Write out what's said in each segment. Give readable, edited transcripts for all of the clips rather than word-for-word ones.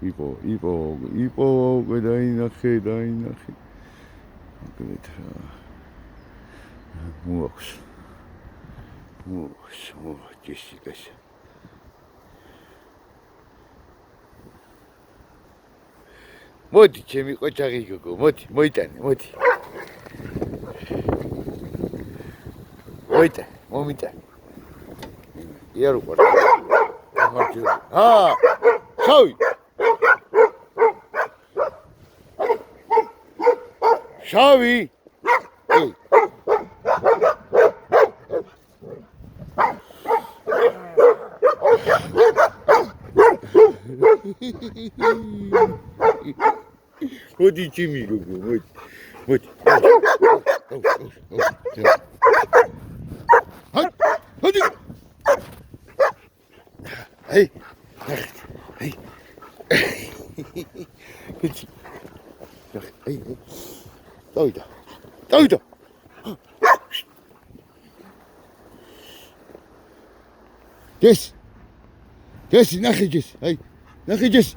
იპო, დაინახე. აგრეთ რა. მოაქვს, ჯესიკას. მოდი, ჩემი ყოჩაღი გოგო, მოდი, მოიტანე, მოდი. მომიტანე. იარ უყარ. შავი. შავი. მოდი ჩემი გოგო, მოდი. მოდი. Hey. Hey. Davida. Yes, ნახე ჯეს. Hey, ნახე ჯეს.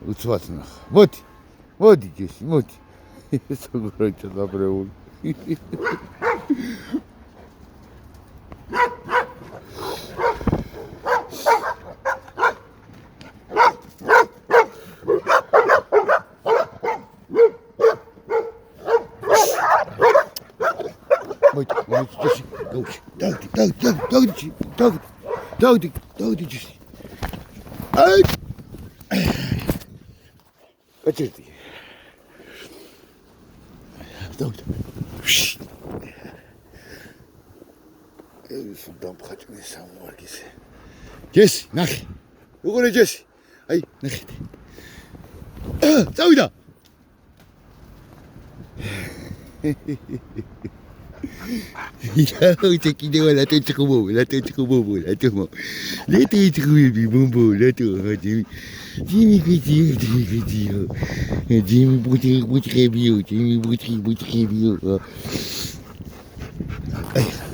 უცბად ნახა. მოდი ჯესი, მოდი. საგურა ჩადაბრეული. მოდი ჯესი, დავდი ჯესი. აი Kaçırdı. Davut. Şuradan kaçmıyor sen var gitsin. Kes, nak. Bugün kes. Ay, nak. Davut'a. Ya, çekildi valla çıkımı, la çıkımı. Hadi. Jimmy Gutierrez. Jimmy Gutierrez.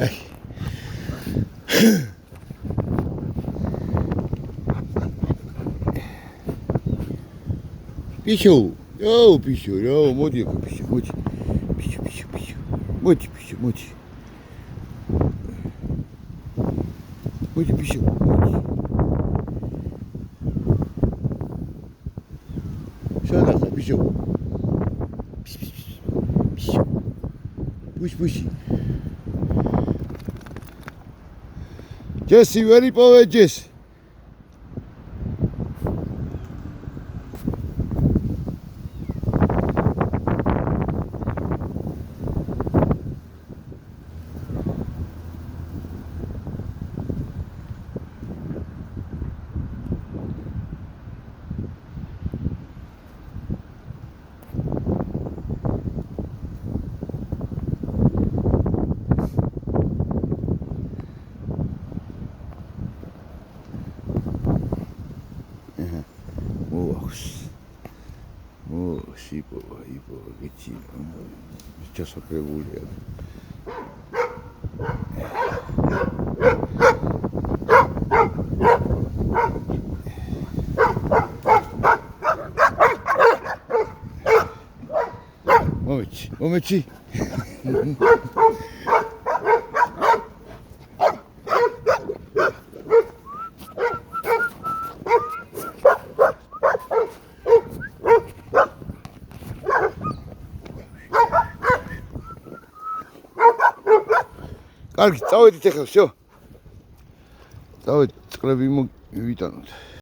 Ay. Пищу. Моди. Пищу. Şurada pişiyor. Push. Jesse, very power, Jesse. იპო, გიცი. ჩასაკრებულია. მომეჩი. კარგი, წავედით ახლა, всё. წავედით, წყლები მოვიტანოთ.